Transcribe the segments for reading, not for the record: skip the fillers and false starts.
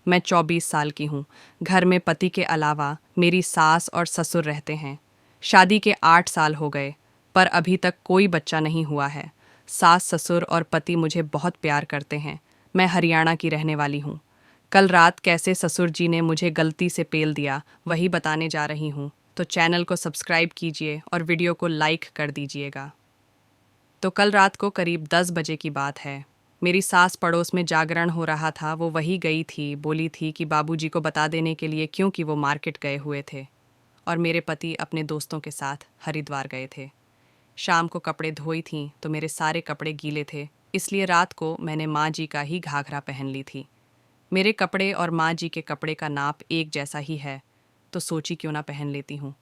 मैं 24 साल की हूँ। घर में पति के अलावा मेरी सास और ससुर रहते हैं। शादी के 8 साल हो गए, पर अभी तक कोई बच्चा नहीं हुआ है। सास ससुर और पति मुझे बहुत प्यार करते हैं। मैं हरियाणा की रहने वाली हूँ। कल रात कैसे ससुर जी ने मुझे गलती से पेल दिया, वही बताने जा रही हूँ। तो चैनल को सब्सक्राइब कीजिए और वीडियो को लाइक कर दीजिएगा। तो कल रात को करीब 10 बजे की बात है। मेरी सास पड़ोस में जागरण हो रहा था, वो वही गई थी। बोली थी कि बाबूजी को बता देने के लिए, क्योंकि वो मार्केट गए हुए थे और मेरे पति अपने दोस्तों के साथ हरिद्वार गए थे। शाम को कपड़े धोई थी तो मेरे सारे कपड़े गीले थे, इसलिए रात को मैंने माँ जी का ही घाघरा पहन ली थी। मेरे कपड़े और माँ जी के कपड़े का नाप एक जैसा ही है, तो सोची क्यों ना पहन लेती हूँ।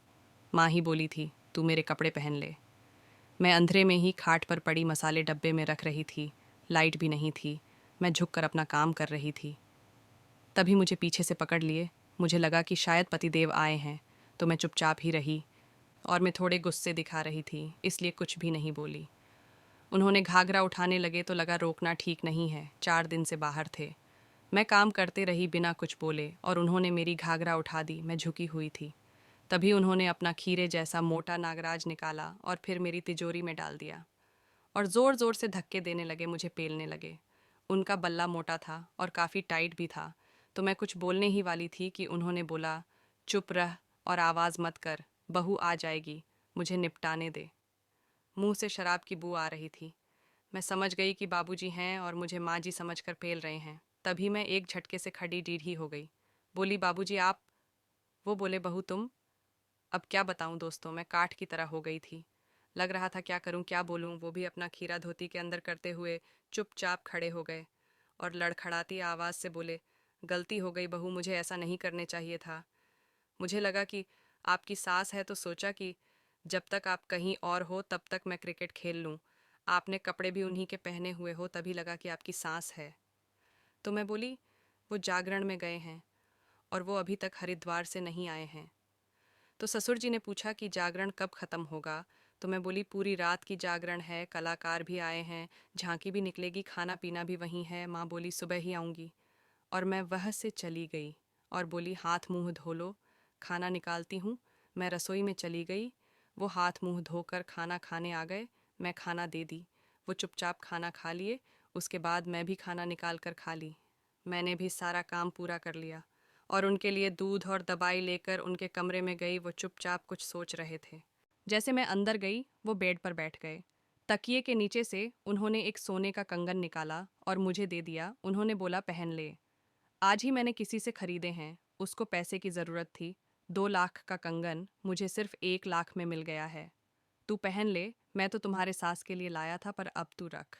माँ ही बोली थी, तू मेरे कपड़े पहन ले। मैं अंधेरे में ही खाट पर पड़ी मसाले डब्बे में रख रही थी। लाइट भी नहीं थी। मैं झुककर अपना काम कर रही थी। तभी मुझे पीछे से पकड़ लिए। मुझे लगा कि शायद पतिदेव आए हैं, तो मैं चुपचाप ही रही और मैं थोड़े गुस्से दिखा रही थी, इसलिए कुछ भी नहीं बोली। उन्होंने घाघरा उठाने लगे तो लगा रोकना ठीक नहीं है, 4 दिन से बाहर थे। मैं काम करते रही बिना कुछ बोले और उन्होंने मेरी घाघरा उठा दी। मैं झुकी हुई थी। तभी उन्होंने अपना खीरे जैसा मोटा नागराज निकाला और फिर मेरी तिजोरी में डाल दिया और ज़ोर ज़ोर से धक्के देने लगे, मुझे पेलने लगे। उनका बल्ला मोटा था और काफ़ी टाइट भी था, तो मैं कुछ बोलने ही वाली थी कि उन्होंने बोला, चुप रह और आवाज़ मत कर, बहू आ जाएगी, मुझे निपटाने दे। मुंह से शराब की बू आ रही थी। मैं समझ गई कि बाबूजी हैं और मुझे माँ जी समझकर पेल रहे हैं। तभी मैं एक झटके से खड़ी टीढ़ी हो गई। बोली, बाबूजी आप? वो बोले, बहू तुम? अब क्या बताऊं दोस्तों, मैं काठ की तरह हो गई थी। लग रहा था क्या करूं क्या बोलूं। वो भी अपना खीरा धोती के अंदर करते हुए चुपचाप खड़े हो गए और लड़खड़ाती आवाज़ से बोले, गलती हो गई बहू, मुझे ऐसा नहीं करने चाहिए था। मुझे लगा कि आपकी सास है, तो सोचा कि जब तक आप कहीं और हो तब तक मैं क्रिकेट खेल लूं। आपने कपड़े भी उन्हीं के पहने हुए हो, तभी लगा कि आपकी सास है। तो मैं बोली, वो जागरण में गए हैं और वो अभी तक हरिद्वार से नहीं आए हैं। तो ससुर जी ने पूछा कि जागरण कब ख़त्म होगा। तो मैं बोली, पूरी रात की जागरण है, कलाकार भी आए हैं, झांकी भी निकलेगी, खाना पीना भी वहीं है। माँ बोली, सुबह ही आऊँगी। और मैं वह से चली गई और बोली, हाथ मुंह धो लो, खाना निकालती हूँ। मैं रसोई में चली गई। वो हाथ मुंह धोकर खाना खाने आ गए। मैं खाना दे दी। वो चुपचाप खाना खा लिए। उसके बाद मैं भी खाना निकाल कर खा ली। मैंने भी सारा काम पूरा कर लिया और उनके लिए दूध और दवाई लेकर उनके कमरे में गई। वो चुपचाप कुछ सोच रहे थे। जैसे मैं अंदर गई, वो बेड पर बैठ गए। तकिए के नीचे से उन्होंने एक सोने का कंगन निकाला और मुझे दे दिया। उन्होंने बोला, पहन ले, आज ही मैंने किसी से खरीदे हैं, उसको पैसे की ज़रूरत थी। 2 लाख का कंगन मुझे सिर्फ 1 लाख में मिल गया है। तू पहन ले, मैं तो तुम्हारे सास के लिए लाया था, पर अब तू रख।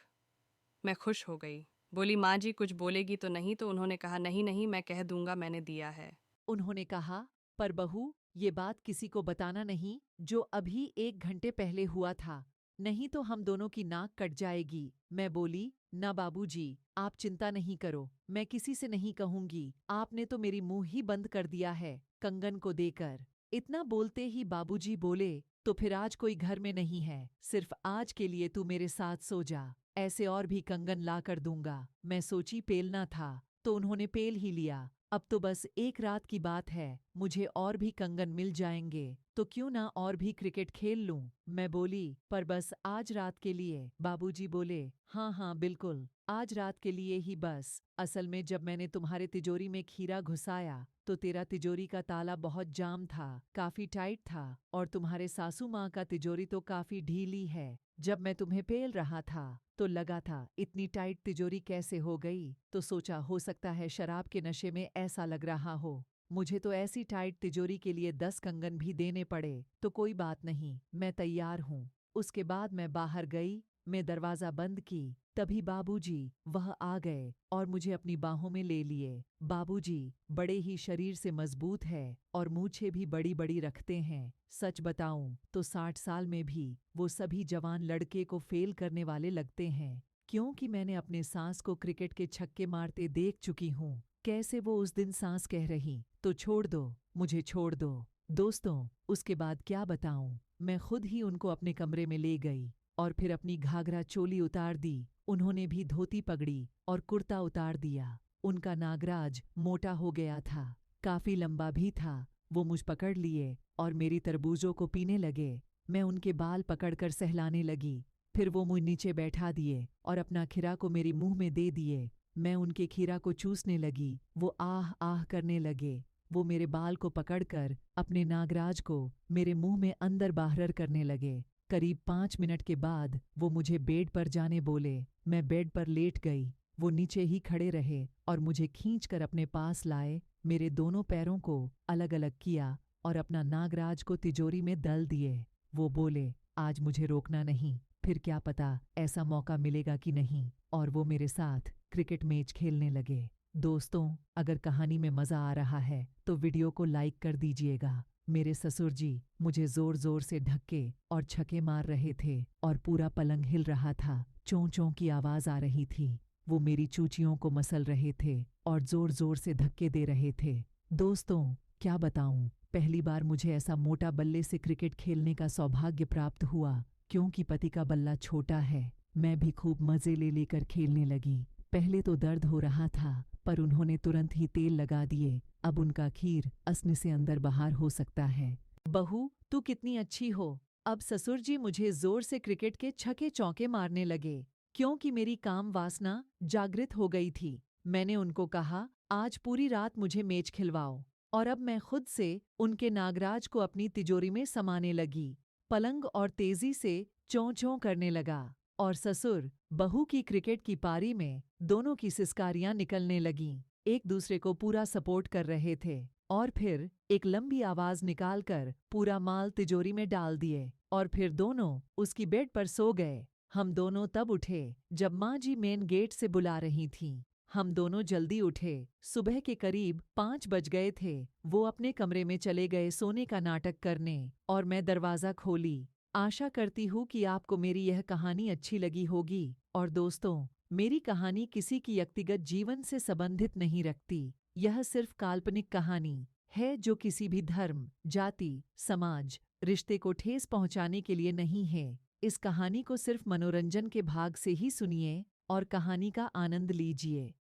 मैं खुश हो गई। बोली, माँ जी कुछ बोलेगी तो नहीं? तो उन्होंने कहा, नहीं नहीं, मैं कह दूंगा मैंने दिया है। उन्होंने कहा, पर बहू, ये बात किसी को बताना नहीं जो अभी 1 घंटे पहले हुआ था, नहीं तो हम दोनों की नाक कट जाएगी। मैं बोली, ना बाबूजी, आप चिंता नहीं करो, मैं किसी से नहीं कहूंगी। आपने तो मेरी मुंह ही बंद कर दिया है कंगन को देकर। इतना बोलते ही बाबूजी बोले, तो फिर आज कोई घर में नहीं है, सिर्फ आज के लिए तू मेरे साथ सो जा, ऐसे और भी कंगन ला कर दूंगा। मैं सोची पेलना था, तो उन्होंने पेल ही लिया। अब तो बस एक रात की बात है, मुझे और भी कंगन मिल जाएंगे, तो क्यों ना और भी क्रिकेट खेल लूं। मैं बोली, पर बस आज रात के लिए। बाबूजी बोले, हाँ हाँ बिल्कुल, आज रात के लिए ही बस। असल में जब मैंने तुम्हारे तिजोरी में खीरा घुसाया, तो तेरा तिजोरी का ताला बहुत जाम था, काफी टाइट था, और तुम्हारे सासू माँ का तिजोरी तो काफी ढीली है। जब मैं तुम्हें पेल रहा था तो लगा था इतनी टाइट तिजोरी कैसे हो गई, तो सोचा हो सकता है शराब के नशे में ऐसा लग रहा हो। मुझे तो ऐसी टाइट तिजोरी के लिए 10 कंगन भी देने पड़े तो कोई बात नहीं, मैं तैयार हूँ। उसके बाद मैं बाहर गई, मैं दरवाजा बंद की, तभी बाबूजी वह आ गए और मुझे अपनी बाहों में ले लिए। बाबूजी बड़े ही शरीर से मजबूत है और मूछें भी बड़ी बड़ी रखते हैं। सच बताऊं तो 60 साल में भी वो सभी जवान लड़के को फेल करने वाले लगते हैं, क्योंकि मैंने अपने सास को क्रिकेट के छक्के मारते देख चुकी हूँ। कैसे वो उस दिन सास कह रही, तो छोड़ दो, मुझे छोड़ दो। दोस्तों, उसके बाद क्या बताऊं, मैं खुद ही उनको अपने कमरे में ले गई और फिर अपनी घाघरा चोली उतार दी। उन्होंने भी धोती पगड़ी और कुर्ता उतार दिया। उनका नागराज मोटा हो गया था, काफी लंबा भी था। वो मुझ पकड़ लिए और मेरी तरबूजों को पीने लगे। मैं उनके बाल पकड़कर सहलाने लगी। फिर वो मुझ नीचे बैठा दिए और अपना खीरा को मेरी मुंह में दे दिए। मैं उनके खीरा को चूसने लगी। वो आह आह करने लगे। वो मेरे बाल को पकड़कर अपने नागराज को मेरे मुंह में अंदर बाहर करने लगे। करीब 5 मिनट के बाद वो मुझे बेड पर जाने बोले। मैं बेड पर लेट गई। वो नीचे ही खड़े रहे और मुझे खींचकर अपने पास लाए, मेरे दोनों पैरों को अलग अलग किया और अपना नागराज को तिजोरी में दल दिए। वो बोले, आज मुझे रोकना नहीं, फिर क्या पता ऐसा मौका मिलेगा कि नहीं। और वो मेरे साथ क्रिकेट मैच खेलने लगे। दोस्तों, अगर कहानी में मज़ा आ रहा है तो वीडियो को लाइक कर दीजिएगा। मेरे ससुर जी मुझे जोर जोर से धक्के और छक्के मार रहे थे और पूरा पलंग हिल रहा था। चों चों की आवाज़ आ रही थी। वो मेरी चूचियों को मसल रहे थे और जोर जोर से धक्के दे रहे थे। दोस्तों, क्या बताऊं, पहली बार मुझे ऐसा मोटा बल्ले से क्रिकेट खेलने का सौभाग्य प्राप्त हुआ। क्योंकि पति का बल्ला छोटा है, मैं भी खूब मज़े ले लेकर खेलने लगी। पहले तो दर्द हो रहा था, पर उन्होंने तुरंत ही तेल लगा दिए। अब उनका खीर असनी से अंदर बाहर हो सकता है। बहू, तू कितनी अच्छी हो। अब ससुर जी मुझे जोर से क्रिकेट के छक्के चौके मारने लगे, क्योंकि मेरी काम वासना जागृत हो गई थी। मैंने उनको कहा, आज पूरी रात मुझे मैच खिलवाओ। और अब मैं खुद से उनके नागराज को अपनी तिजोरी में समाने लगी। पलंग और तेजी से चों चों करने लगा और ससुर बहू की क्रिकेट की पारी में दोनों की सिसकारियां निकलने लगीं। एक दूसरे को पूरा सपोर्ट कर रहे थे और फिर एक लंबी आवाज निकालकर पूरा माल तिजोरी में डाल दिए और फिर दोनों उसकी बेड पर सो गए। हम दोनों तब उठे जब माँ जी मेन गेट से बुला रही थीं। हम दोनों जल्दी उठे। सुबह के करीब 5 बज गए थे। वो अपने कमरे में चले गए सोने का नाटक करने और मैं दरवाज़ा खोली। आशा करती हूँ कि आपको मेरी यह कहानी अच्छी लगी होगी। और दोस्तों, मेरी कहानी किसी की व्यक्तिगत जीवन से संबंधित नहीं रखती। यह सिर्फ काल्पनिक कहानी है जो किसी भी धर्म, जाति, समाज, रिश्ते को ठेस पहुंचाने के लिए नहीं है। इस कहानी को सिर्फ मनोरंजन के भाग से ही सुनिए और कहानी का आनंद लीजिए।